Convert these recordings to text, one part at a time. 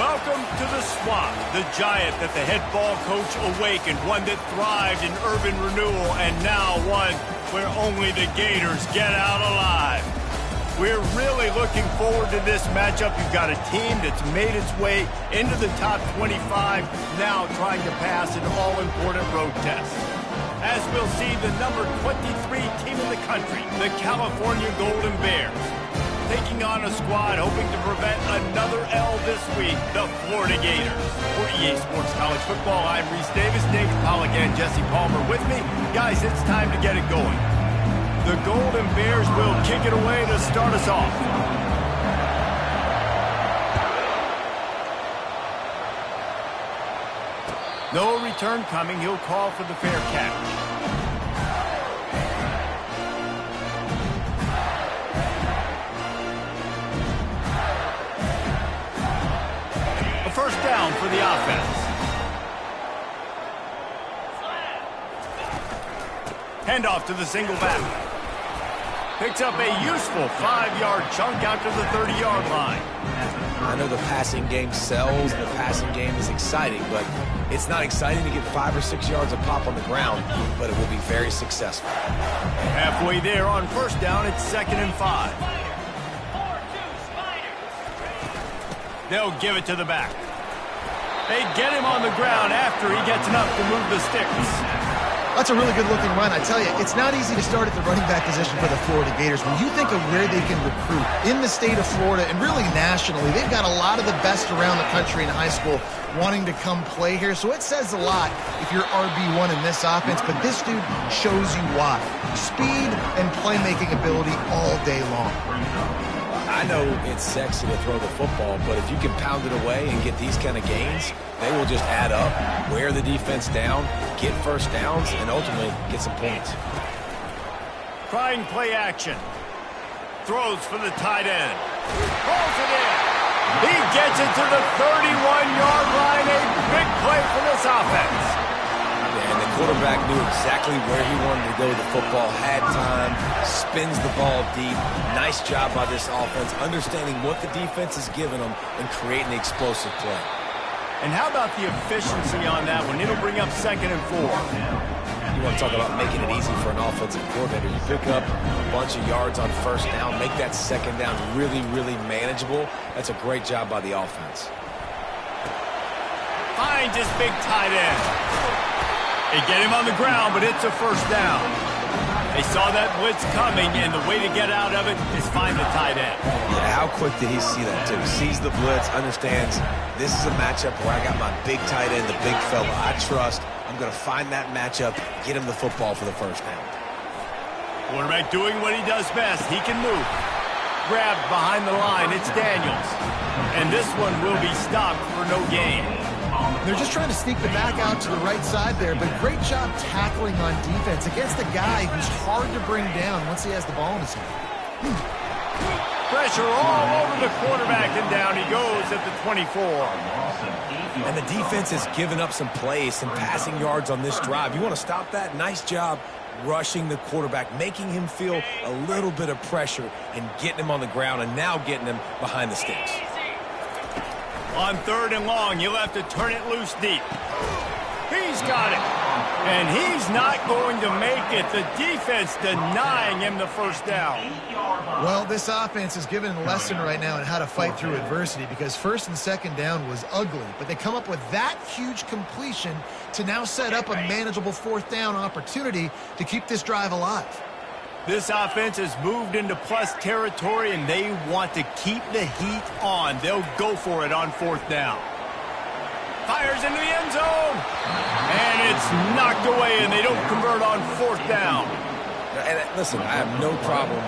Welcome to the Swamp, the giant that the head ball coach awakened, one that thrived in urban renewal, and now one where only the Gators get out alive. We're really looking forward to this matchup. You've got a team that's made its way into the top 25, now trying to pass an all-important road test. As we'll see, the number 23 team in the country, the California Golden Bears, taking on a squad hoping to prevent another L this week, the Florida Gators. For EA Sports College Football, I'm Reese Davis, David Pollack, and Jesse Palmer with me. Guys, it's time to get it going. The Golden Bears will kick it away to start us off. No return coming. He'll call for the fair catch. First down for the offense. Handoff to the single back. Picks up a useful 5-yard chunk out to the 30-yard line. I know the passing game sells, and the passing game is exciting, but it's not exciting to get 5 or 6 yards of pop on the ground, but it will be very successful. Halfway there on first down, it's 2nd and 5. They'll give it to the back. They get him on the ground after he gets enough to move the sticks. That's a really good-looking run. I tell you, it's not easy to start at the running back position for the Florida Gators. When you think of where they can recruit in the state of Florida and really nationally, they've got a lot of the best around the country in high school wanting to come play here. So it says a lot if you're RB1 in this offense, but this dude shows you why. Speed and playmaking ability all day long. I know it's sexy to throw the football, but if you can pound it away and get these kind of gains, they will just add up, wear the defense down, get first downs, and ultimately get some points. Trying play action. Throws for the tight end. Pulls it in. He gets it to the 31-yard line. A big play for this offense. And the quarterback knew exactly where he wanted to go with the football, had time, spins the ball deep. Nice job by this offense, understanding what the defense is giving them and creating the explosive play. And how about the efficiency on that one? It'll bring up 2nd and 4. You want to talk about making it easy for an offensive coordinator. You pick up a bunch of yards on first down, make that second down really, really manageable. That's a great job by the offense. Finds his big tight end. They get him on the ground, but it's a first down. They saw that blitz coming, and the way to get out of it is find the tight end. Yeah, how quick did he see that, too? Sees the blitz, understands this is a matchup where I got my big tight end, the big fella I trust. I'm going to find that matchup, get him the football for the first down. Quarterback doing what he does best. He can move. Grabbed behind the line. It's Daniels. And this one will be stopped for no gain. They're just trying to sneak the back out to the right side there, but great job tackling on defense against a guy who's hard to bring down once he has the ball in his hand. Pressure all over the quarterback, and down he goes at the 24. And the defense has given up some plays, some passing yards on this drive. You want to stop that? Nice job rushing the quarterback, making him feel a little bit of pressure and getting him on the ground and now getting him behind the sticks. On 3rd and long, you'll have to turn it loose deep. He's got it. And he's not going to make it. The defense denying him the first down. Well, this offense is given a lesson right now on how to fight through adversity because 1st and 2nd down was ugly, but they come up with that huge completion to now set up a manageable 4th down opportunity to keep this drive alive. This offense has moved into plus territory, and they want to keep the heat on. They'll go for it on 4th down. Fires into the end zone. And it's knocked away, and they don't convert on 4th down. And listen, I have no problem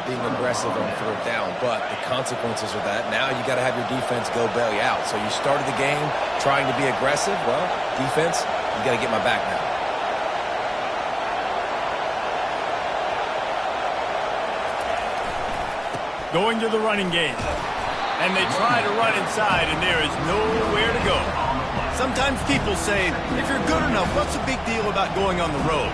being aggressive on 4th down, but the consequences of that, now you got to have your defense go bail you out. So you started the game trying to be aggressive. Well, defense, you got to get my back now. Going to the running game. And they try to run inside, and there is nowhere to go. Sometimes people say, if you're good enough, what's the big deal about going on the road?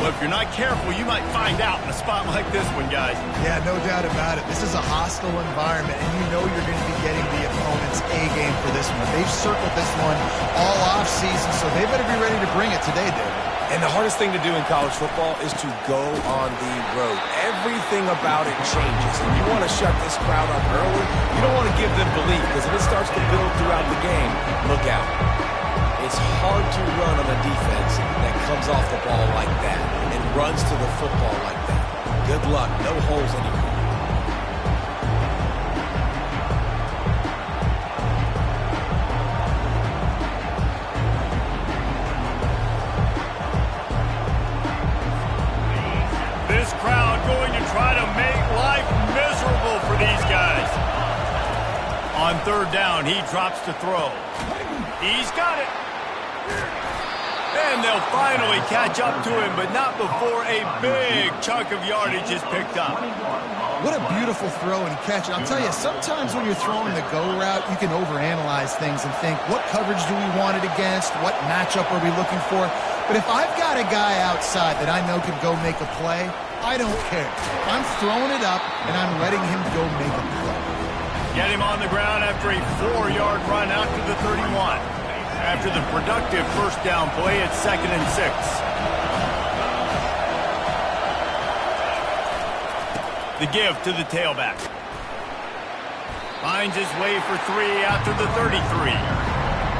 Well, if you're not careful, you might find out in a spot like this one, guys. Yeah, no doubt about it. This is a hostile environment, and you know you're going to be getting the opponent's A-game for this one. They've circled this one all off-season, so they better be ready to bring it today, David. And the hardest thing to do in college football is to go on the road. Everything about it changes, and you want to shut this crowd up early. You don't want to give them belief, because if it starts to build throughout the game, look out. It's hard to run on a defense that comes off the ball like that and runs to the football like that. Good luck. No holes anywhere. This crowd going to try to make life miserable for these guys. On third down, he drops to throw. He's got it. And they'll finally catch up to him, but not before a big chunk of yardage is picked up. What a beautiful throw and catch. And I'll tell you, sometimes when you're throwing the go route, you can overanalyze things and think, what coverage do we want it against? What matchup are we looking for? But if I've got a guy outside that I know can go make a play, I don't care. I'm throwing it up, and I'm letting him go make a play. Get him on the ground after a 4-yard run out to the 31. After the productive first down play, it's 2nd and 6. The give to the tailback. Finds his way for 3 out to the 33.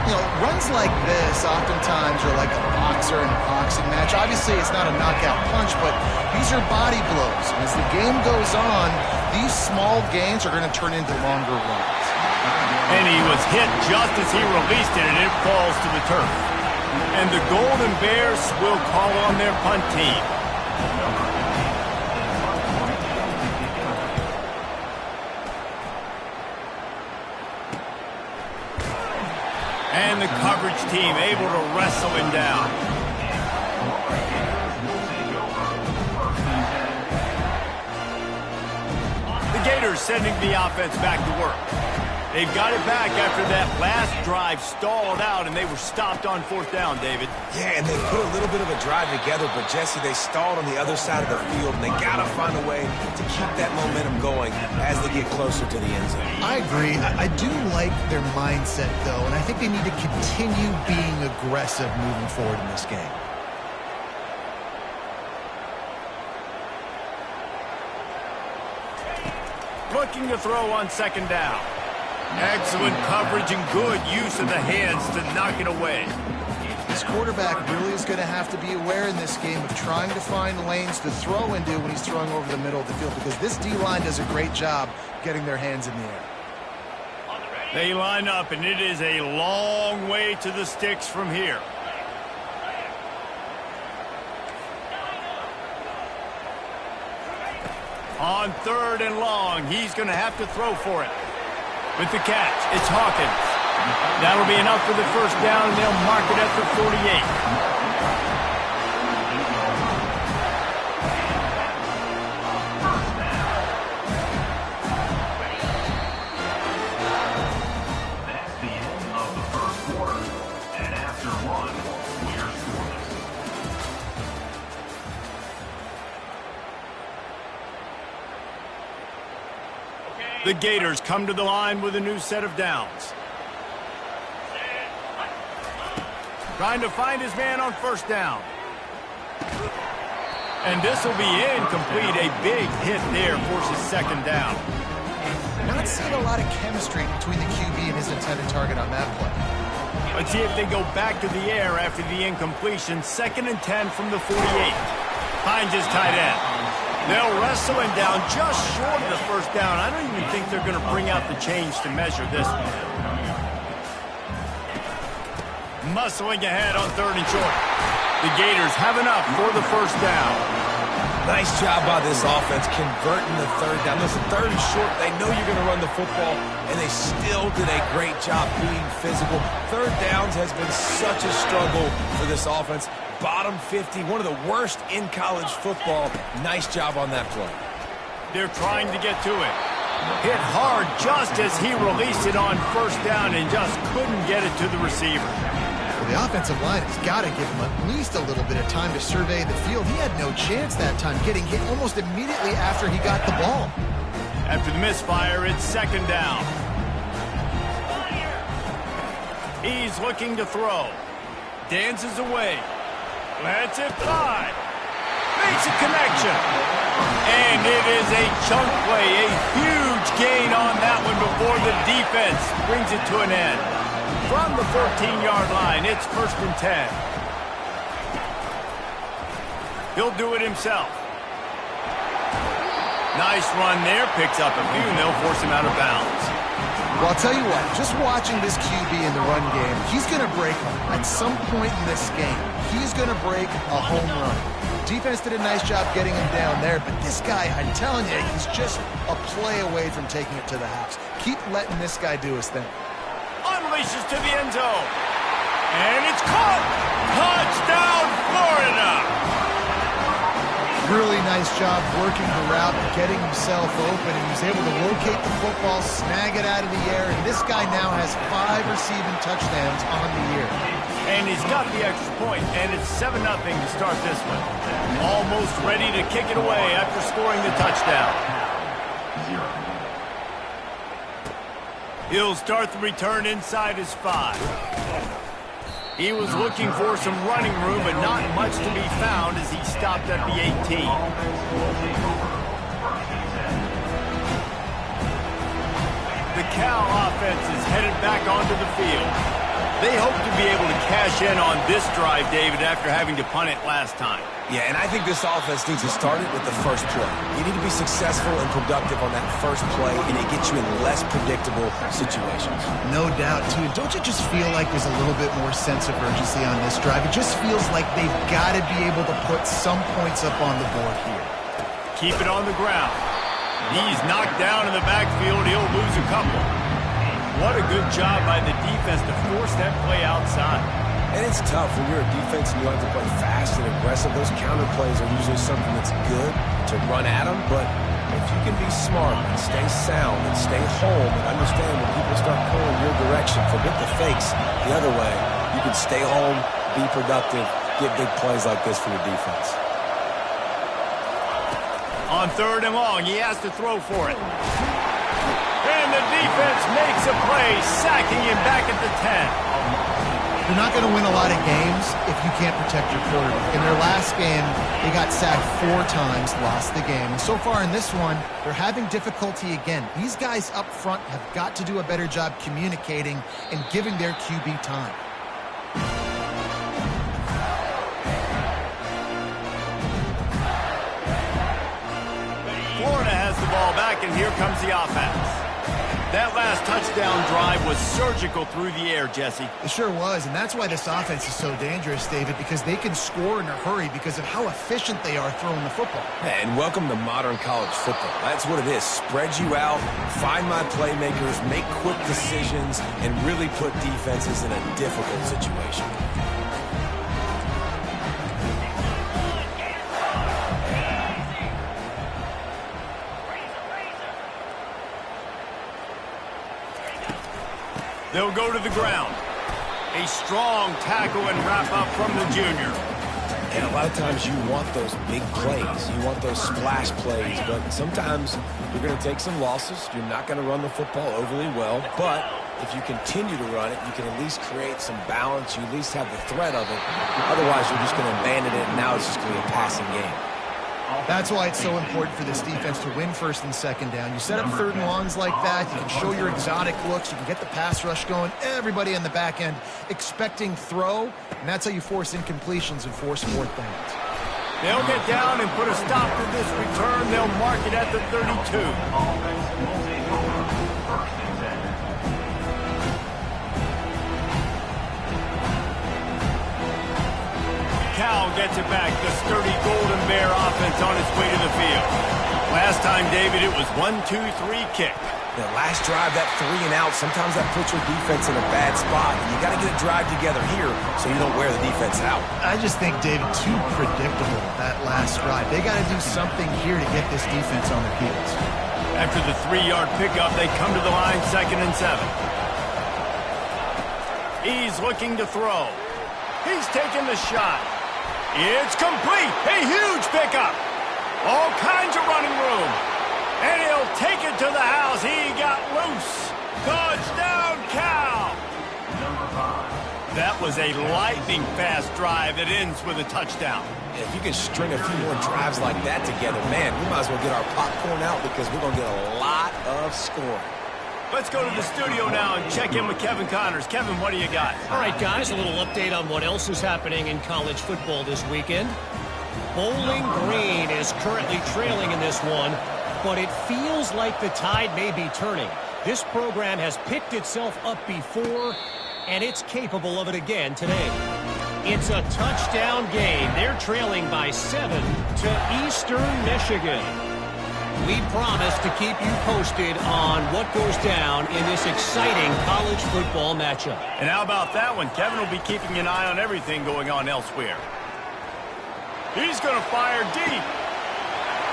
You know, runs like this oftentimes are like a boxer in a boxing match. Obviously, it's not a knockout punch, but these are body blows. And as the game goes on, these small gains are going to turn into longer runs. And he was hit just as he released it, and it falls to the turf. And the Golden Bears will call on their punt team. And the coverage team able to wrestle him down. The Gators sending the offense back to work. They've got it back after that last drive stalled out, and they were stopped on 4th down, David. Yeah, and they put a little bit of a drive together, but, Jesse, they stalled on the other side of the field, and they got to find a way to keep that momentum going as they get closer to the end zone. I agree. I do like their mindset, though, and I think they need to continue being aggressive moving forward in this game. Looking to throw on 2nd down. Excellent coverage and good use of the hands to knock it away. This quarterback really is going to have to be aware in this game of trying to find lanes to throw into when he's throwing over the middle of the field, because this D-line does a great job getting their hands in the air. They line up, and it is a long way to the sticks from here. On 3rd and long, he's going to have to throw for it. With the catch, it's Hawkins. That'll be enough for the first down, and they'll mark it at the 48. The Gators come to the line with a new set of downs. Trying to find his man on 1st down. And this will be incomplete. A big hit there forces 2nd down. Not seeing a lot of chemistry between the QB and his intended target on that play. Let's see if they go back to the air after the incompletion. 2nd and 10 from the 48. Finds his tight end. They'll wrestle him down just short of the 1st down. I don't even think they're going to bring out the chains to measure this one. Muscling ahead on 3rd and short. The Gators have enough for the 1st down. Nice job by this offense converting the 3rd down. Listen, 3rd and short, they know you're going to run the football, and they still did a great job being physical. 3rd downs has been such a struggle for this offense. Bottom 50, one of the worst in college football. Nice job on that play. They're trying to get to it. Hit hard just as he released it on 1st down and just couldn't get it to the receiver. So the offensive line has got to give him at least a little bit of time to survey the field. He had no chance that time, getting hit almost immediately after he got the ball. After the misfire, it's second down. He's looking to throw. Dances away. Lets it fly. Makes a connection. And it is a chunk play. A huge gain on that one before the defense brings it to an end. From the 14-yard line, it's 1st and 10. He'll do it himself. Nice run there. Picks up a few, and they'll force him out of bounds. Well, I'll tell you what, just watching this QB in the run game, he's going to break at some point in this game. He's going to break a home run. Defense did a nice job getting him down there, but this guy, I'm telling you, he's just a play away from taking it to the house. Keep letting this guy do his thing. Unleashes to the end zone. And it's caught. Touchdown, Florida. Really nice job working the route and getting himself open. And he was able to locate the football, snag it out of the air, and this guy now has 5 receiving touchdowns on the year. And he's got the extra point, and it's 7-0 to start this one. Almost ready to kick it away after scoring the touchdown. He'll start the return inside his 5. He was looking for some running room, but not much to be found as he stopped at the 18. The Cal offense is headed back onto the field. They hope to be able to cash in on this drive, David, after having to punt it last time. Yeah, and I think this offense needs to start it with the first play. You need to be successful and productive on that first play, and it gets you in less predictable situations. No doubt, too. Don't you just feel like there's a little bit more sense of urgency on this drive? It just feels like they've got to be able to put some points up on the board here. Keep it on the ground. He's knocked down in the backfield. He'll lose a couple. What a good job by the defense to force that play outside. And it's tough when you're a defense and you have to play fast and aggressive. Those counter plays are usually something that's good to run at them, but if you can be smart and stay sound and stay home and understand when people start pulling your direction, forget the fakes the other way, you can stay home, be productive, get big plays like this for your defense. On 3rd and long, he has to throw for it. And the defense makes a play, sacking him back at the 10. You're not going to win a lot of games if you can't protect your quarterback. In their last game, they got sacked 4 times, lost the game. And so far in this one, they're having difficulty again. These guys up front have got to do a better job communicating and giving their QB time. Florida has the ball back, and here comes the offense. That last touchdown drive was surgical through the air, Jesse. It sure was, and that's why this offense is so dangerous, David, because they can score in a hurry because of how efficient they are throwing the football. And welcome to modern college football. That's what it is. Spread you out, find my playmakers, make quick decisions, and really put defenses in a difficult situation. They'll go to the ground. A strong tackle and wrap up from the junior. And a lot of times you want those big plays. You want those splash plays, but sometimes you're going to take some losses. You're not going to run the football overly well, but if you continue to run it, you can at least create some balance. You at least have the threat of it. Otherwise, you're just going to abandon it, and now it's just going to be a passing game. That's why it's so important for this defense to win 1st and 2nd down. You set up 3rd and longs like that, you can show your exotic looks, you can get the pass rush going, everybody on the back end expecting throw, and that's how you force incompletions and force 4th downs. They'll get down and put a stop to this return. They'll mark it at the 32. Cal gets it back. The sturdy Golden Bear offense on its way to the field. Last time, David, it was 1-2-3 kick. The last drive, that 3 and out, sometimes that puts your defense in a bad spot. And you got to get a drive together here so you don't wear the defense out. I just think, David, too predictable, that last drive. They got to do something here to get this defense on their heels. After the 3-yard pickup, they come to the line 2nd and 7. He's looking to throw. He's taking the shot. It's complete. A huge pickup. All kinds of running room. And he'll take it to the house. He got loose. Touchdown, Cal. That was a lightning-fast drive that ends with a touchdown. If you can string a few more drives like that together, man, we might as well get our popcorn out because we're going to get a lot of scoring. Let's go to the studio now and check in with Kevin Connors. Kevin, what do you got? All right, guys, a little update on what else is happening in college football this weekend. Bowling Green is currently trailing in this one, but it feels like the tide may be turning. This program has picked itself up before, and it's capable of it again today. It's a touchdown game. They're trailing by 7 to Eastern Michigan. We promise to keep you posted on what goes down in this exciting college football matchup. And how about that one? Kevin will be keeping an eye on everything going on elsewhere. He's going to fire deep.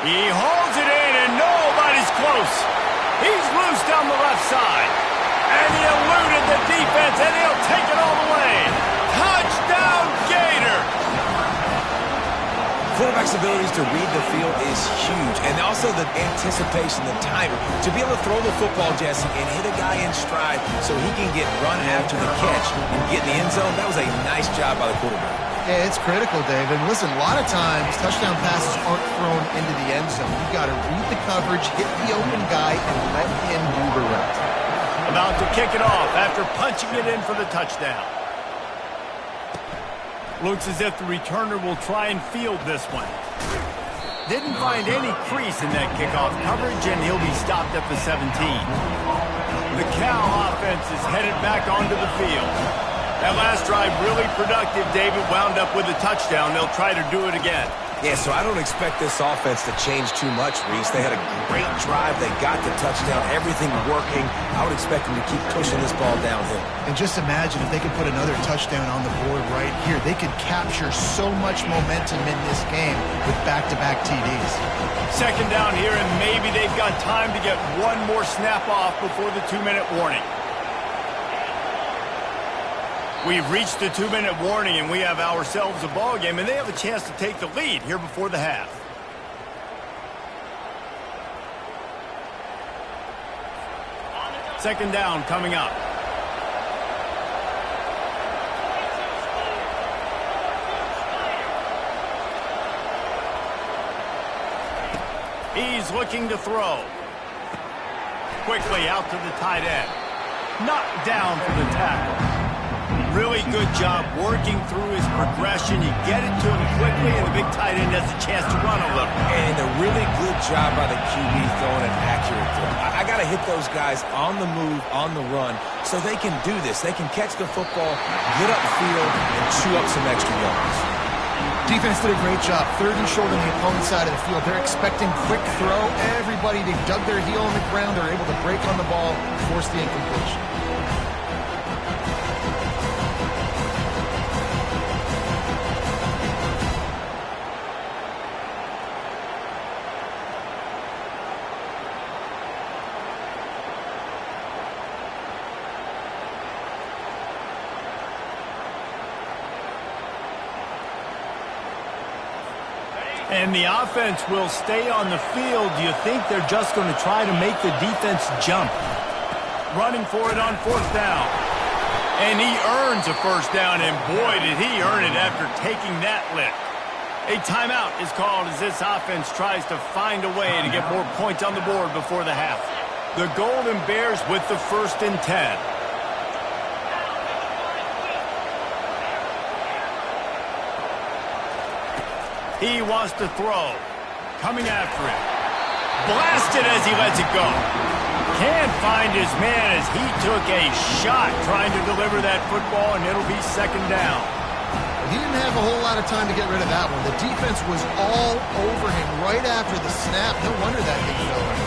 He holds it in, and nobody's close. He's loose down the left side. And he eluded the defense, and he'll take it all the way. Touchdown, Gator! Quarterback's abilities to read the field is huge, and also the anticipation, the timing. To be able to throw the football, Jesse, and hit a guy in stride so he can get run after the catch and get in the end zone, that was a nice job by the quarterback. Yeah, it's critical, Dave. And listen, a lot of times touchdown passes aren't thrown into the end zone. You've got to read the coverage, hit the open guy, and let him do the rest. About to kick it off after punching it in for the touchdown. Looks as if the returner will try and field this one. Didn't find any crease in that kickoff coverage, and he'll be stopped at the 17. The Cal offense is headed back onto the field. That last drive really productive. David wound up with a touchdown. They'll try to do it again. Yeah, so I don't expect this offense to change too much, Reese. They had a great drive. They got the touchdown. Everything working. I would expect them to keep pushing this ball downhill. And just imagine if they could put another touchdown on the board right here. They could capture so much momentum in this game with back-to-back TDs. Second down here, and maybe they've got time to get one more snap off before the 2-minute warning. We've reached the 2-minute warning, and we have ourselves a ball game, and they have a chance to take the lead here before the half. Second down coming up. He's looking to throw. Quickly out to the tight end. Knocked down for the tackle. Really good job working through his progression. You get it to him quickly, and the big tight end has a chance to run a little. And a really good job by the QB throwing an accurate throw. I got to hit those guys on the move, on the run, so they can do this. They can catch the football, get upfield, and chew up some extra yards. Defense did a great job. 3rd and short on the opponent's side of the field. They're expecting quick throw. Everybody, they dug their heel on the ground. They're able to break on the ball and force the incompletion. And the offense will stay on the field. Do you think they're just going to try to make the defense jump? Running for it on 4th down. And he earns a first down, and boy, did he earn it after taking that lift. A timeout is called as this offense tries to find a way to get more points on the board before the half. The Golden Bears with the 1st and 10. He wants to throw. Coming after it. Blasted as he lets it go. Can't find his man as he took a shot trying to deliver that football, and it'll be 2nd down. He didn't have a whole lot of time to get rid of that one. The defense was all over him right after the snap. No wonder that thing fell in.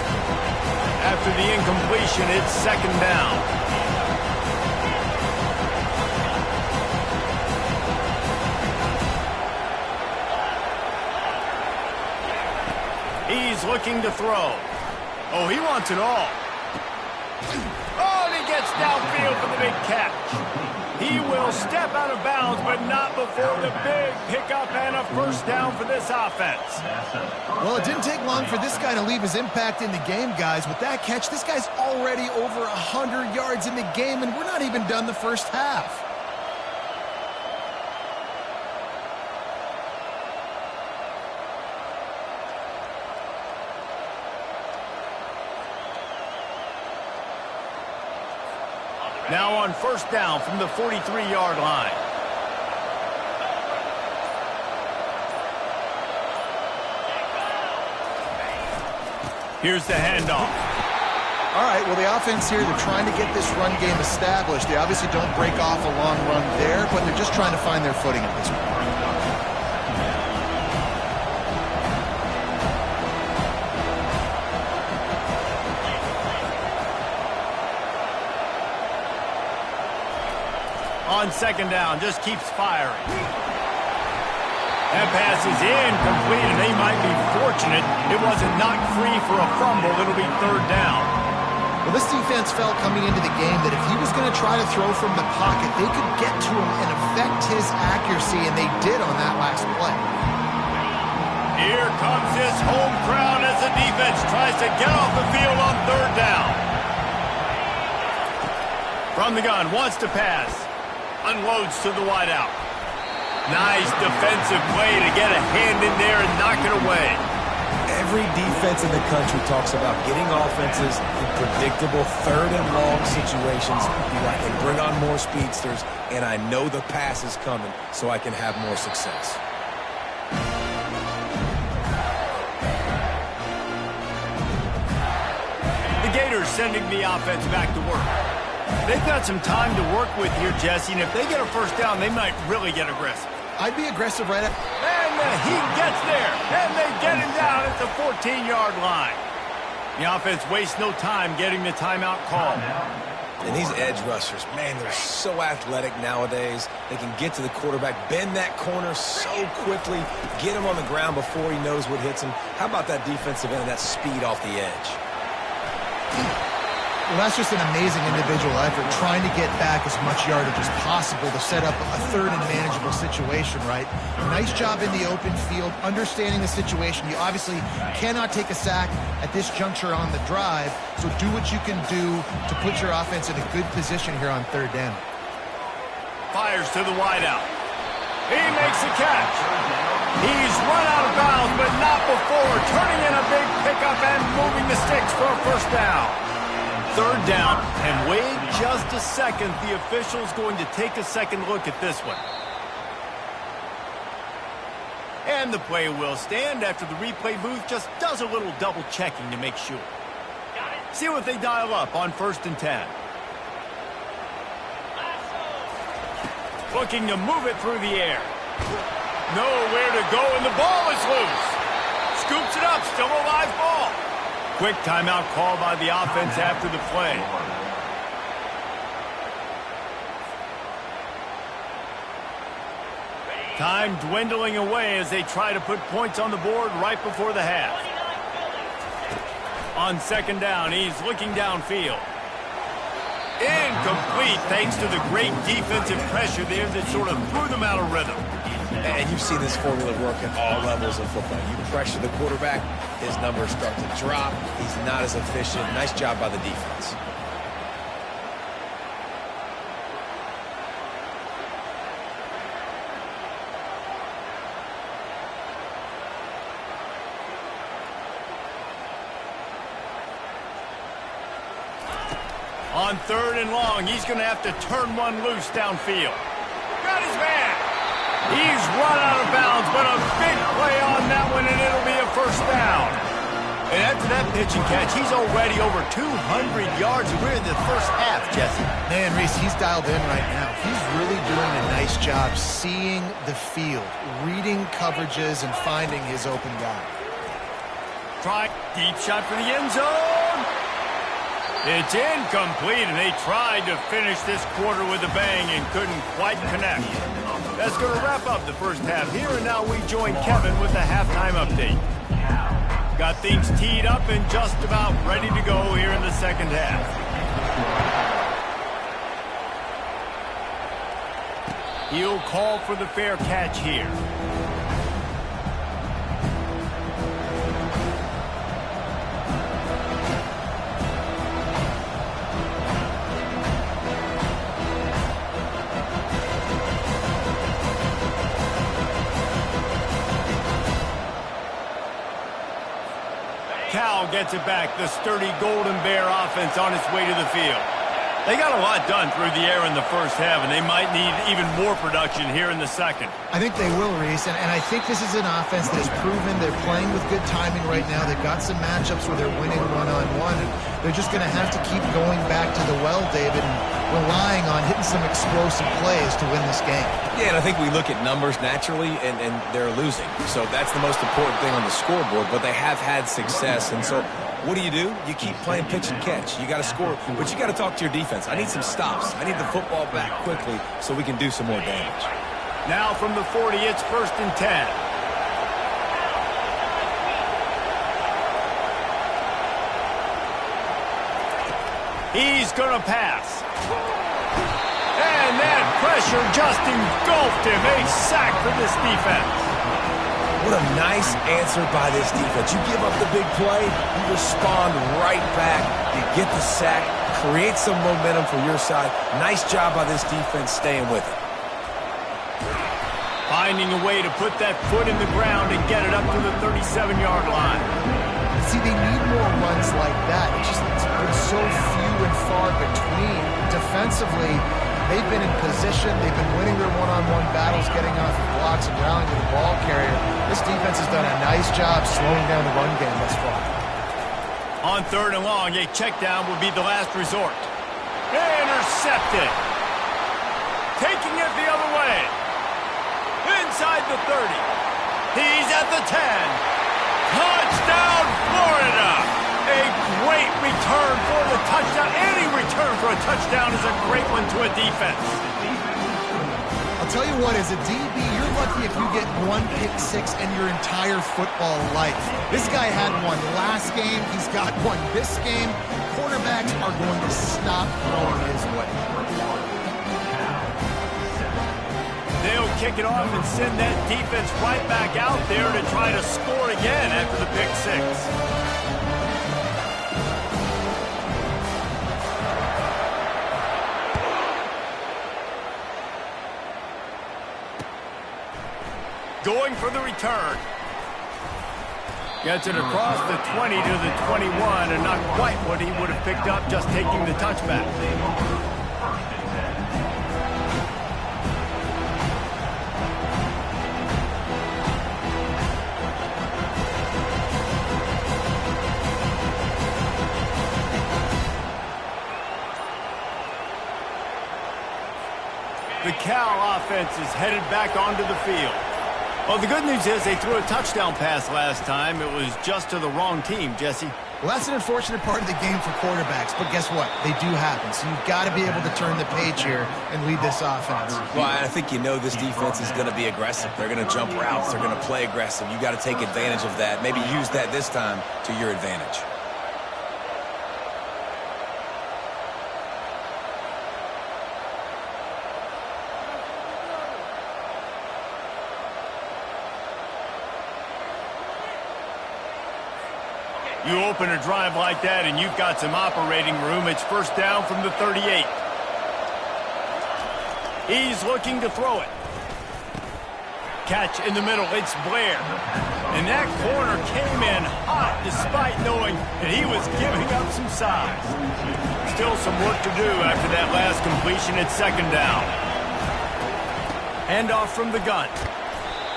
After the incompletion, it's 2nd down. He's looking to throw. Oh, he wants it all. Oh, and he gets downfield for the big catch. He will step out of bounds, but not before the big pickup and a first down for this offense. Well, it didn't take long for this guy to leave his impact in the game, guys. With that catch, this guy's already over 100 yards in the game, and we're not even done the first half. Now on first down from the 43-yard line. Here's the handoff. All right, well, the offense here, they're trying to get this run game established. They obviously don't break off a long run there, but they're just trying to find their footing at this point. On second down, just keeps firing. That pass is incomplete, and they might be fortunate it wasn't knocked free for a fumble. It'll be third down. Well, this defense felt coming into the game that if he was going to try to throw from the pocket, they could get to him and affect his accuracy, and they did on that last play. Here comes his home crowd as the defense tries to get off the field on third down. From the gun, wants to pass. Unloads to the wideout. Nice defensive play to get a hand in there and knock it away. Every defense in the country talks about getting offenses in predictable third and long situations where I can bring on more speedsters, and I know the pass is coming so I can have more success. The Gators sending the offense back to work. They've got some time to work with here, Jesse, and if they get a first down, they might really get aggressive. I'd be aggressive right at... And he gets there, and they get him down at the 14-yard line. The offense wastes no time getting the timeout called. And these edge rushers, man, they're so athletic nowadays. They can get to the quarterback, bend that corner so quickly, get him on the ground before he knows what hits him. How about that defensive end and that speed off the edge? Well, that's just an amazing individual effort, trying to get back as much yardage as possible to set up a third and manageable situation, right? Nice job in the open field, understanding the situation. You obviously cannot take a sack at this juncture on the drive, so do what you can do to put your offense in a good position here on third down. Fires to the wideout. He makes the catch. He's run out of bounds, but not before turning in a big pickup and moving the sticks for a first down. Third down, and wait just a second. The official's going to take a second look at this one. And the play will stand after the replay booth just does a little double checking to make sure. See what they dial up on 1st and 10. Looking to move it through the air. Nowhere to go, and the ball is loose. Scoops it up, still a live ball. Quick timeout call by the offense after the play. Time dwindling away as they try to put points on the board right before the half. On second down, he's looking downfield. Incomplete thanks to the great defensive pressure there that sort of threw them out of rhythm. And you've seen this formula work at all levels of football. You pressure the quarterback, his numbers start to drop. He's not as efficient. Nice job by the defense. On third and long, he's going to have to turn one loose downfield. Got his man. He's run out of bounds, but a big play on that one, and it'll be a first down. And after that pitch and catch, he's already over 200 yards, and we're in the first half, Jesse. Man, Reese, he's dialed in right now. He's really doing a nice job seeing the field, reading coverages, and finding his open guy. Try deep shot for the end zone. It's incomplete, and they tried to finish this quarter with a bang and couldn't quite connect. That's going to wrap up the first half here, and now we join Kevin with the halftime update. Got things teed up and just about ready to go here in the second half. He'll call for the fair catch here. Cal gets it back. The sturdy Golden Bear offense on its way to the field. They got a lot done through the air in the first half, and they might need even more production here in the second. I think they will, Reese, and I think this is an offense that has proven they're playing with good timing right now. They've got some matchups where they're winning one-on-one, and they're just going to have to keep going back to the well, David, and relying on hitting some explosive plays to win this game. Yeah, and I think we look at numbers naturally, and they're losing. So that's the most important thing on the scoreboard, but they have had success, and so what do? You keep playing pitch and catch. You got to score, but you got to talk to your defense. I need some stops. I need the football back quickly so we can do some more damage. Now from the 40, it's 1st and 10. He's going to pass. And that pressure just engulfed him. A sack for this defense. What a nice answer by this defense. You give up the big play, you respond right back, you get the sack, create some momentum for your side. Nice job by this defense staying with it. Finding a way to put that foot in the ground and get it up to the 37-yard line. See, they need more runs like that. It's been so few and far between. Defensively, they've been in position. They've been winning their one-on-one battles, getting off of blocks and rallying to the ball carrier. This defense has done a nice job slowing down the run game thus far. On 3rd and long, a check down would be the last resort. Intercepted. Taking it the other way. Inside the 30. He's at the 10. Touchdown, Florida! A great return for the touchdown. Any return for a touchdown is a great one to a defense. I'll tell you what, as a DB, you're lucky if you get one pick six in your entire football life. This guy had one last game. He's got one this game. Quarterbacks are going to stop throwing his way. They'll kick it off and send that defense right back out there to try to score again after the pick six. Going for the return. Gets it across the 20 to the 21, and not quite what he would have picked up just taking the touchback. The Cal offense is headed back onto the field. Well, the good news is they threw a touchdown pass last time. It was just to the wrong team, Jesse. Well, that's an unfortunate part of the game for quarterbacks, but guess what? They do happen, so you've got to be able to turn the page here and lead this offense. Well, I think you know this defense is going to be aggressive. They're going to jump routes. They're going to play aggressive. You got to take advantage of that. Maybe use that this time to your advantage. You open a drive like that and you've got some operating room. It's 1st down from the 38. He's looking to throw it. Catch in the middle. It's Blair. And that corner came in hot despite knowing that he was giving up some size. Still some work to do after that last completion at 2nd down. Handoff from the gun.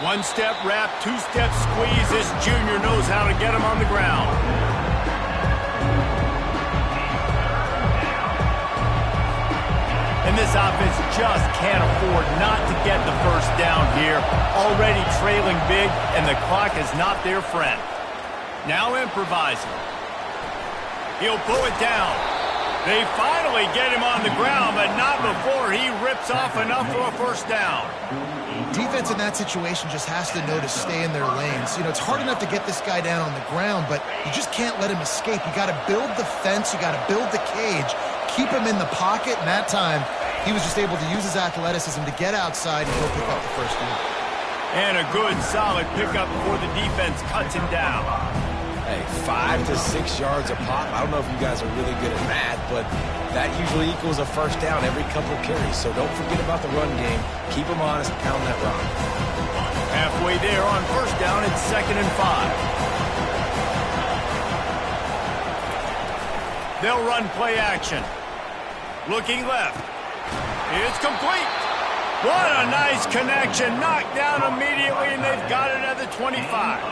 1-step wrap, 2-step squeeze. This junior knows how to get him on the ground. And this offense just can't afford not to get the 1st down here. Already trailing big, and the clock is not their friend. Now improvising. He'll pull it down. They finally get him on the ground, but not before he rips off enough for a 1st down. Defense in that situation just has to know to stay in their lanes. You know, it's hard enough to get this guy down on the ground, but you just can't let him escape. You got to build the fence. You got to build the cage. Keep him in the pocket, and that time He was just able to use his athleticism to get outside and go pick up the first down. And a good, solid pickup before the defense cuts him down. Hey, 5 to 6 yards a pop. I don't know if you guys are really good at math, but that usually equals a first down every couple of carries. So don't forget about the run game. Keep them honest, pound that rock. Halfway there on first down, it's 2nd and 5. They'll run play action. Looking left. It's complete. What a nice connection. Knocked down immediately, and they've got it at the 25.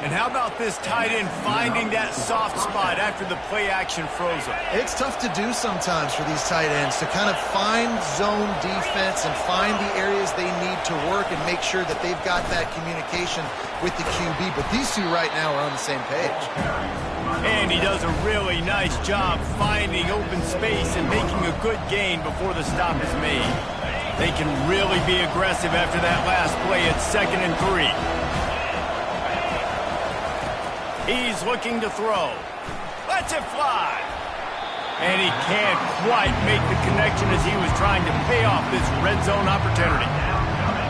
And how about this tight end finding that soft spot after the play action froze him? It's tough to do sometimes for these tight ends to kind of find zone defense and find the areas they need to work and make sure that they've got that communication with the QB. But these two right now are on the same page. And he does a really nice job finding open space and making a good gain before the stop is made. They can really be aggressive after that last play at 2nd and 3. He's looking to throw. Lets it fly. And he can't quite make the connection as he was trying to pay off this red zone opportunity.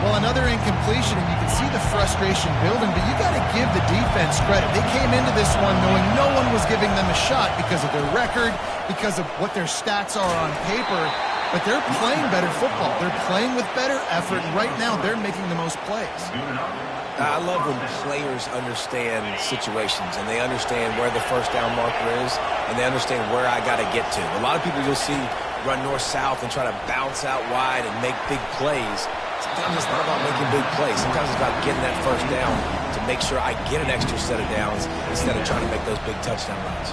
Well, another incompletion, and you can see the frustration building, but you got to give the defense credit. They came into this one knowing no one was giving them a shot because of their record, because of what their stats are on paper, but they're playing better football. They're playing with better effort, and right now they're making the most plays. I love when players understand situations and they understand where the first down marker is and they understand where I got to get to. A lot of people you'll see run north-south and try to bounce out wide and make big plays. Sometimes it's not about making big plays. Sometimes it's about getting that first down to make sure I get an extra set of downs instead of trying to make those big touchdown runs.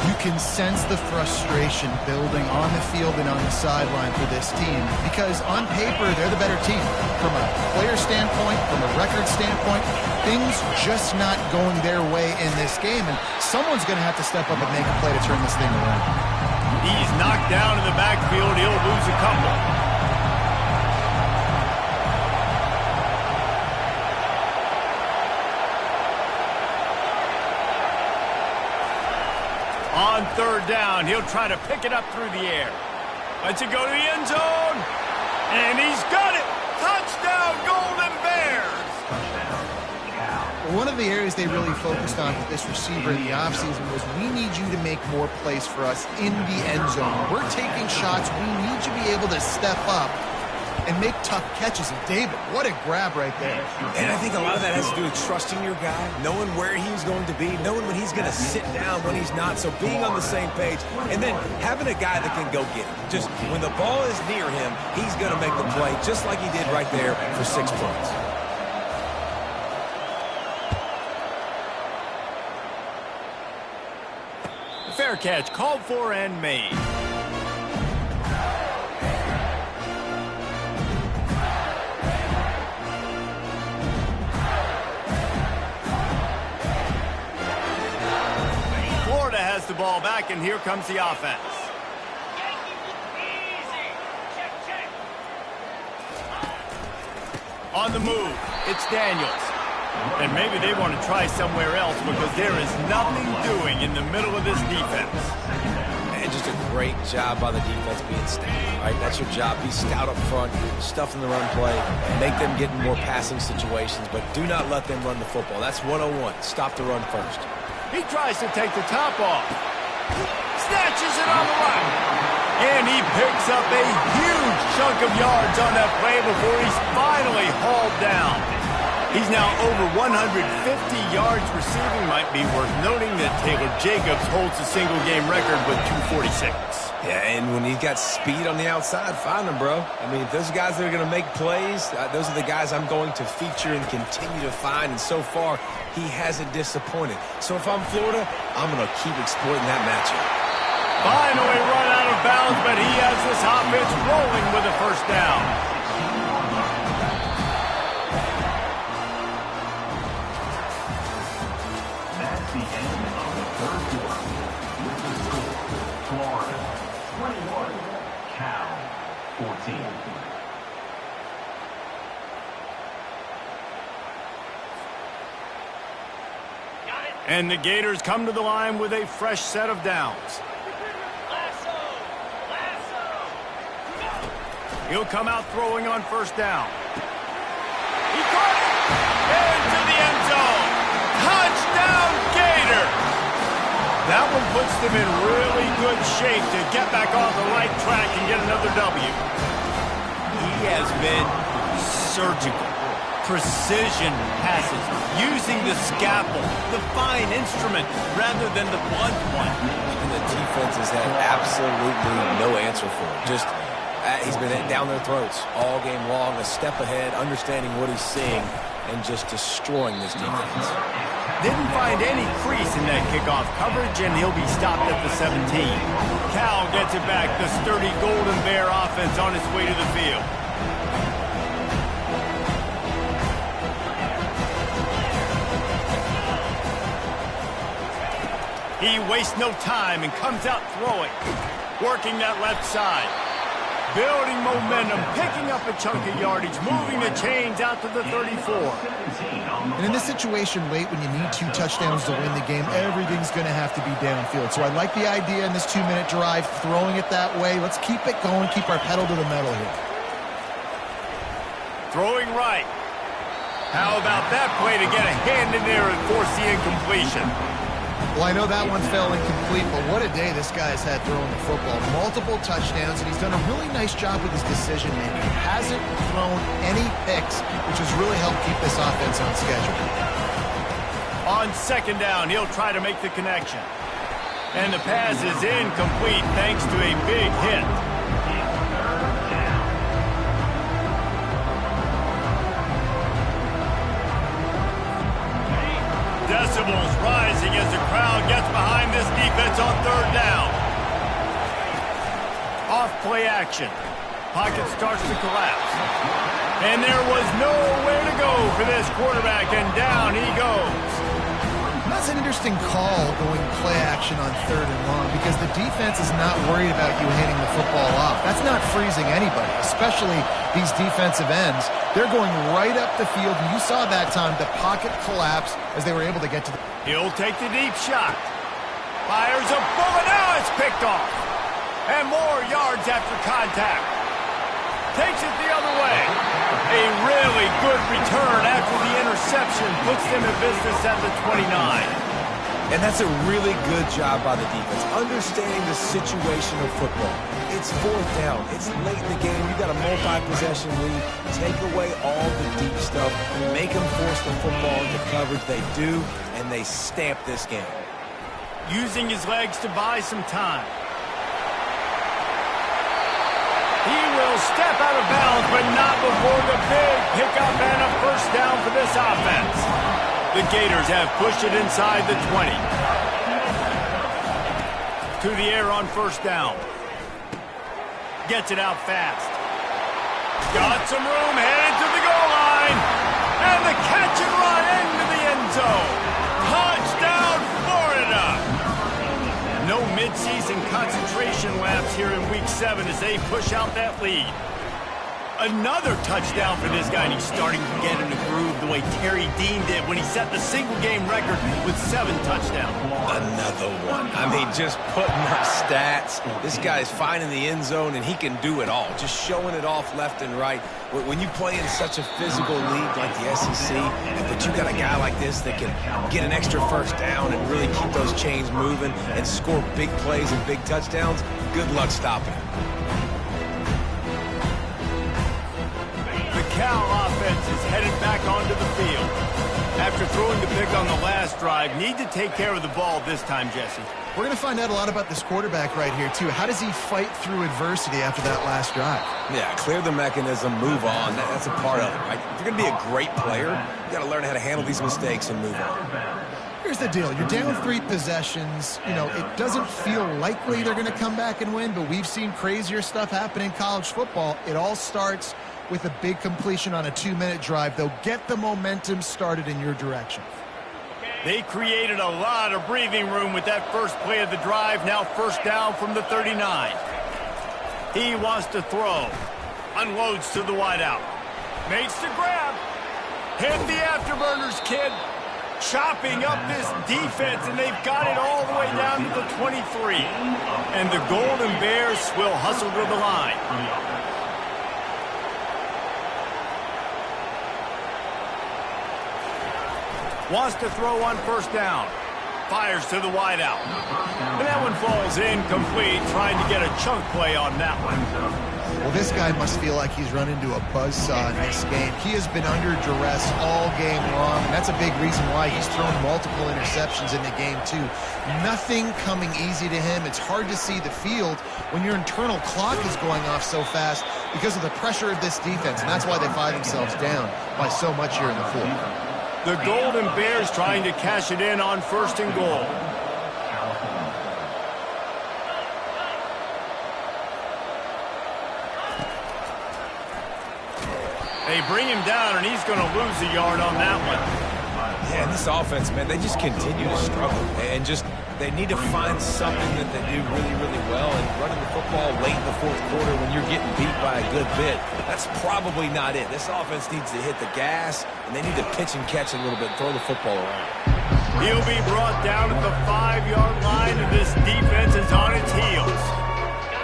You can sense the frustration building on the field and on the sideline for this team because on paper, they're the better team. From a player standpoint, from a record standpoint, things just not going their way in this game, and someone's going to have to step up and make a play to turn this thing around. He's knocked down in the backfield. He'll lose a couple. On 3rd down, he'll try to pick it up through the air. Lets it go to the end zone. And he's got it. Touchdown, Golden Bears. One of the areas they really focused on with this receiver in the offseason was we need you to make more plays for us in the end zone. We're taking shots. We need you to be able to step up and make tough catches. And David, what a grab right there. And I think a lot of that has to do with trusting your guy, knowing where he's going to be, knowing when he's going to sit down, when he's not. So being on the same page, and then having a guy that can go get it. Just when the ball is near him, he's going to make the play just like he did right there for 6 points. Fair catch, called for and made. Florida has the ball back, and here comes the offense. On the move, it's Daniels. And maybe they want to try somewhere else because there is nothing doing in the middle of this defense. And just a great job by the defense being stout. All right, that's your job. Be stout up front, stuff in the run play, make them get in more passing situations, but do not let them run the football. That's 101. Stop the run first. He tries to take the top off. Snatches it on the right. And he picks up a huge chunk of yards on that play before he's finally hauled down. He's now over 150 yards receiving. Might be worth noting that Taylor Jacobs holds the single-game record with 246. Yeah, and when he's got speed on the outside, find him, bro. I mean, those guys that are going to make plays, those are the guys I'm going to feature and continue to find. And so far, he hasn't disappointed. So if I'm Florida, I'm going to keep exploiting that matchup. Finally run out of bounds, but he has this offense rolling with a first down. And the Gators come to the line with a fresh set of downs. He'll come out throwing on first down. He caught it! Into the end zone! Touchdown, Gators! That one puts them in really good shape to get back on the right track and get another W. He has been surgical. Precision passes, using the scalpel, the fine instrument, rather than the blunt one. And the defense has had absolutely no answer for it. Just, he's been down their throats all game long, a step ahead, understanding what he's seeing, and just destroying this defense. Didn't find any crease in that kickoff coverage, and he'll be stopped at the 17. Cal gets it back, the sturdy Golden Bear offense on its way to the field. He wastes no time and comes out throwing, working that left side. Building momentum, picking up a chunk of yardage, moving the chains out to the 34. And in this situation late when you need 2 touchdowns to win the game, everything's going to have to be downfield. So I like the idea in this 2-minute drive, throwing it that way. Let's keep it going, keep our pedal to the metal here. Throwing right. How about that play to get a hand in there and force the incompletion? Well, I know that one fell incomplete, but what a day this guy's had throwing the football. Multiple touchdowns, and he's done a really nice job with his decision-making. He hasn't thrown any picks, which has really helped keep this offense on schedule. On second down, he'll try to make the connection. And the pass is incomplete thanks to a big hit. Decibels rising as the crowd gets behind this defense on third down. Off play action. Pocket starts to collapse. And there was nowhere to go for this quarterback, and down he goes. That's an interesting call going play action on third and long because the defense is not worried about you handing the football off. That's not freezing anybody, especially these defensive ends. They're going right up the field, and you saw that time the pocket collapse as they were able to get to the... He'll take the deep shot. Fires a bullet. Now it's picked off. And more yards after contact. Takes it the other way. A really good return after the interception puts them in business at the 29. And that's a really good job by the defense, understanding the situation of football. It's fourth down. It's late in the game. You got a multi-possession lead. Take away all the deep stuff. Make them force the football into coverage. They do, and they stamp this game. Using his legs to buy some time. He will step out of bounds, but not before the big pickup and a first down for this offense. The Gators have pushed it inside the 20. To the air on first down. Gets it out fast. Got some room, headed to the goal line. And the catch and run into the end zone. Touchdown, Florida. No midseason concentration laps here in Week 7 as they push out that lead. Another touchdown for this guy, and he's starting to get in the groove the way Terry Dean did when he set the single-game record with 7 touchdowns. Another one. I mean, just putting up stats. This guy's finding the end zone, and he can do it all. Just showing it off left and right. When you play in such a physical league like the SEC, but you got a guy like this that can get an extra first down and really keep those chains moving and score big plays and big touchdowns, good luck stopping him. Cal offense is headed back onto the field. After throwing the pick on the last drive, need to take care of the ball this time, Jesse. We're going to find out a lot about this quarterback right here, too. How does he fight through adversity after that last drive? Yeah, clear the mechanism, move on. That's a part of it, right? If you're going to be a great player, you got to learn how to handle these mistakes and move on. Here's the deal. You're down 3 possessions. You know, it doesn't feel likely they're going to come back and win, but we've seen crazier stuff happen in college football. It all starts with a big completion on a 2-minute drive. They'll get the momentum started in your direction. They created a lot of breathing room with that first play of the drive. Now first down from the 39. He wants to throw. Unloads to the wideout. Makes the grab. Hit the afterburners, kid. Chopping up this defense, and they've got it all the way down to the 23. And the Golden Bears will hustle to the line. Wants to throw on first down. Fires to the wideout. And that one falls incomplete, trying to get a chunk play on that one. Well, this guy must feel like he's run into a buzzsaw in this game. He has been under duress all game long, and that's a big reason why he's thrown multiple interceptions in the game, too. Nothing coming easy to him. It's hard to see the field when your internal clock is going off so fast because of the pressure of this defense, and that's why they find themselves down by so much here in the fourth. The Golden Bears trying to cash it in on first and goal. They bring him down, and he's going to lose a yard on that one. Yeah, and this offense, man, they just continue to struggle. And they need to find something that they do really, really well. And running the football late in the fourth quarter when you're getting beat by a good bit, that's probably not it. This offense needs to hit the gas, and they need to pitch and catch a little bit, throw the football around. He'll be brought down at the 5-yard line, and this defense is on its heels.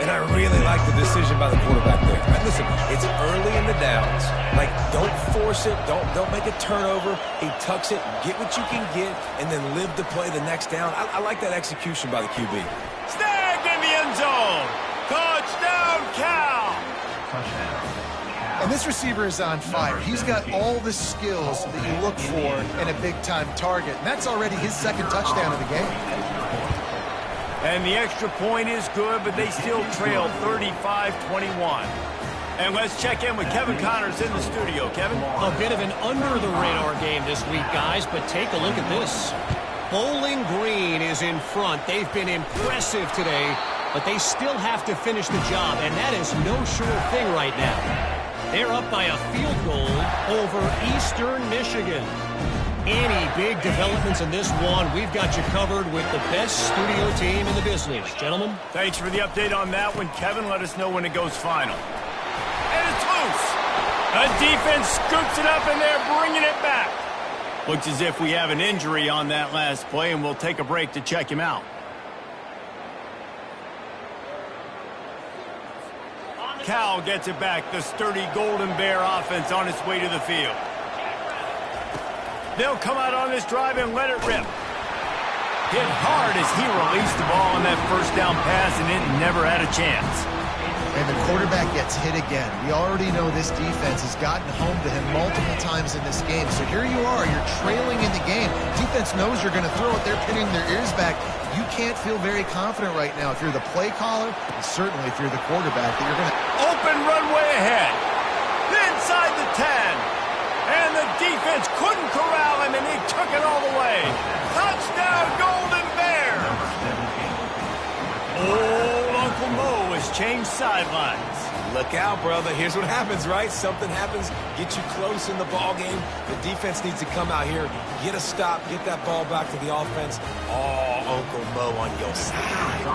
And I really like the decision by the quarterback there. Right, listen, it's early in the downs. Like, don't force it. Don't make a turnover. He tucks it, get what you can get, and then live to play the next down. I like that execution by the QB. Snagged in the end zone. Touchdown, Cal. And this receiver is on fire. He's got all the skills that you look for in a big-time target. And that's already his second touchdown of the game. And the extra point is good, but they still trail 35-21. And let's check in with Kevin Connors in the studio. Kevin? A bit of an under-the-radar game this week, guys, but take a look at this. Bowling Green is in front. They've been impressive today, but they still have to finish the job, and that is no sure thing right now. They're up by a field goal over Eastern Michigan. Any big developments in this one, we've got you covered with the best studio team in the business. Gentlemen? Thanks for the update on that one, Kevin. Let us know when it goes final. And it's loose. The defense scoops it up, and they're bringing it back. Looks as if we have an injury on that last play, and we'll take a break to check him out. Cal gets it back. The sturdy Golden Bear offense on its way to the field. They'll come out on this drive and let it rip. Hit hard as he released the ball on that first down pass, and it never had a chance. And the quarterback gets hit again. We already know this defense has gotten home to him multiple times in this game. So here you are, you're trailing in the game. Defense knows you're going to throw it. They're pinning their ears back. You can't feel very confident right now if you're the play caller, and certainly if you're the quarterback, that you're going to... Open runway ahead. Inside the 10. And the defense couldn't corral him, and he took it all the way. Touchdown, Golden Bear! Old Uncle Mo has changed sidelines. Look out, brother. Here's what happens, right? Something happens, get you close in the ball game. The defense needs to come out here, get a stop, get that ball back to the offense. Oh, Uncle Mo on your side.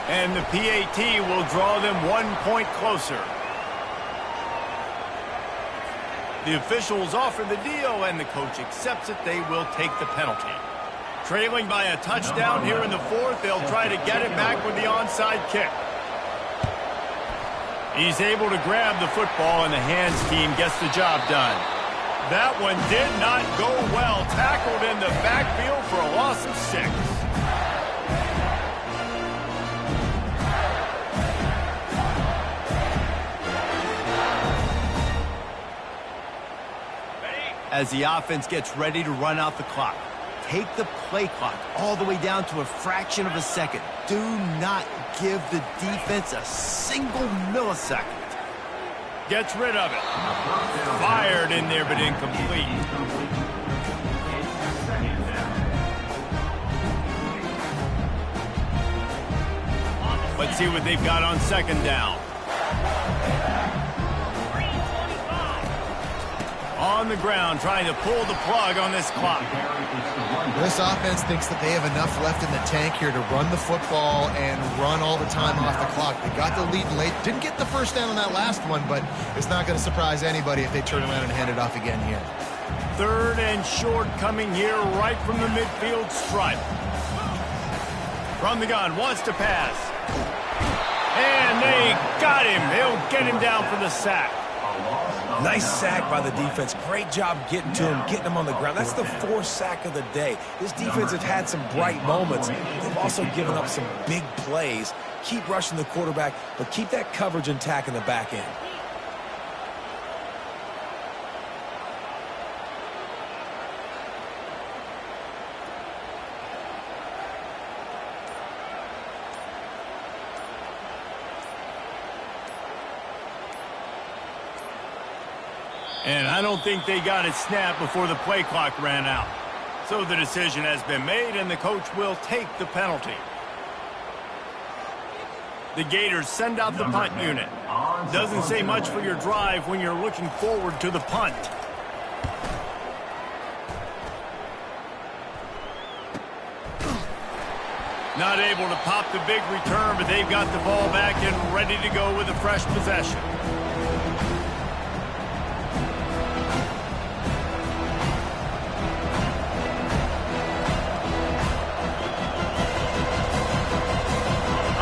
And the PAT will draw them 1 point closer. The officials offer the deal, and the coach accepts it. They will take the penalty. Trailing by a touchdown here in the fourth, they'll try to get it back with the onside kick. He's able to grab the football, and the hands team gets the job done. That one did not go well. Tackled in the backfield for a loss of 6. As the offense gets ready to run out the clock, take the play clock all the way down to a fraction of a second. Do not give the defense a single millisecond. Gets rid of it. Fired in there, but incomplete. Let's see what they've got on second down. On the ground, trying to pull the plug on this clock. This offense thinks that they have enough left in the tank here to run the football and run all the time off the clock. They got the lead late. Didn't get the first down on that last one, but it's not going to surprise anybody if they turn around and hand it off again here. Third and short coming here right from the midfield stripe. From the gun, wants to pass. And they got him. They'll get him down for the sack. Nice sack by the defense. Great job getting to him, getting him on the ground. That's the fourth sack of the day. This defense has had some bright moments. They've also given up some big plays. Keep rushing the quarterback, but keep that coverage intact in the back end. And I don't think they got it snapped before the play clock ran out. So the decision has been made, and the coach will take the penalty. The Gators send out the punt unit. Doesn't say much for your drive when you're looking forward to the punt. Not able to pop the big return, but they've got the ball back and ready to go with a fresh possession.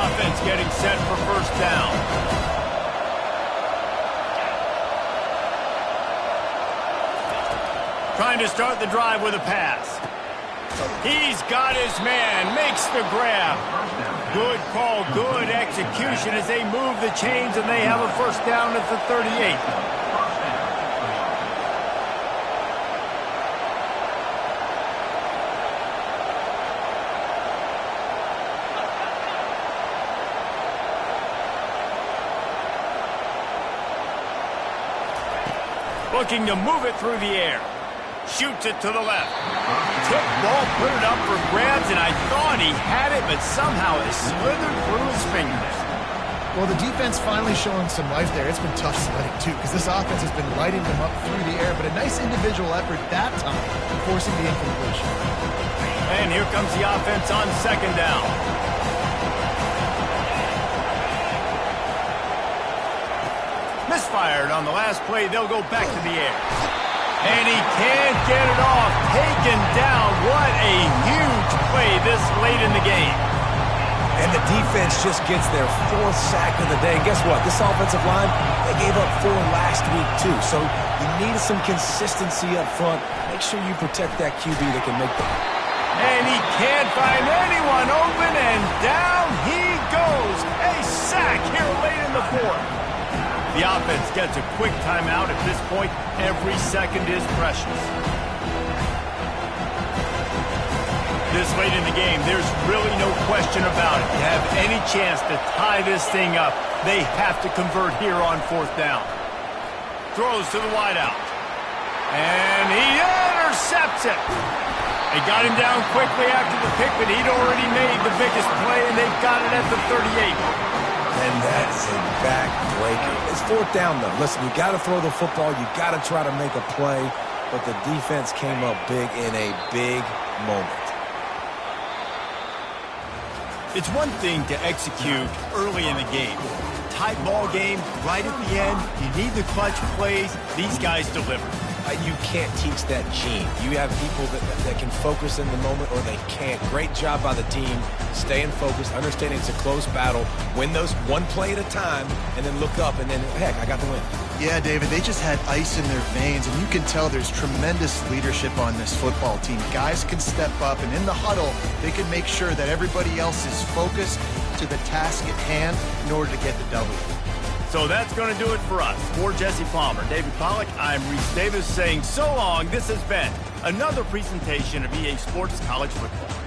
Offense getting set for first down. Trying to start the drive with a pass. He's got his man, makes the grab. Good call, good execution as they move the chains, and they have a first down at the 38. Looking to move it through the air. Shoots it to the left. Tip ball, put it up for grabs, and I thought he had it, but somehow it slithered through his fingers. Well, the defense finally showing some life there. It's been tough sledding, too, because this offense has been lighting them up through the air, but a nice individual effort that time, forcing the incompletion. And here comes the offense on second down. Misfired on the last play. They'll go back to the air. And he can't get it off. Taken down. What a huge play this late in the game. And the defense just gets their fourth sack of the day. And guess what? This offensive line, they gave up 4 last week too. So you need some consistency up front. Make sure you protect that QB that can make them. And he can't find anyone open, and down he goes. A sack here late in the fourth. The offense gets a quick timeout. At this point, every second is precious. This late in the game, there's really no question about it. To have any chance to tie this thing up, they have to convert here on fourth down. Throws to the wideout. And he intercepts it. They got him down quickly after the pick, but he'd already made the biggest play, and they've got it at the 38. And that's a backbreaker. It's fourth down, though. Listen, you got to throw the football. You got to try to make a play. But the defense came up big in a big moment. It's one thing to execute early in the game. Tight ball game, right at the end. You need the clutch plays. These guys deliver. You can't teach that gene. You have people that can focus in the moment, or they can't. Great job by the team, staying focused, understanding it's a close battle, win those one play at a time, and then look up, and then, heck, I got the win. Yeah, David, they just had ice in their veins, and you can tell there's tremendous leadership on this football team. Guys can step up, and in the huddle, they can make sure that everybody else is focused to the task at hand in order to get the W. So that's going to do it for us. For Jesse Palmer, David Pollack, I'm Reese Davis saying so long. This has been another presentation of EA Sports College Football.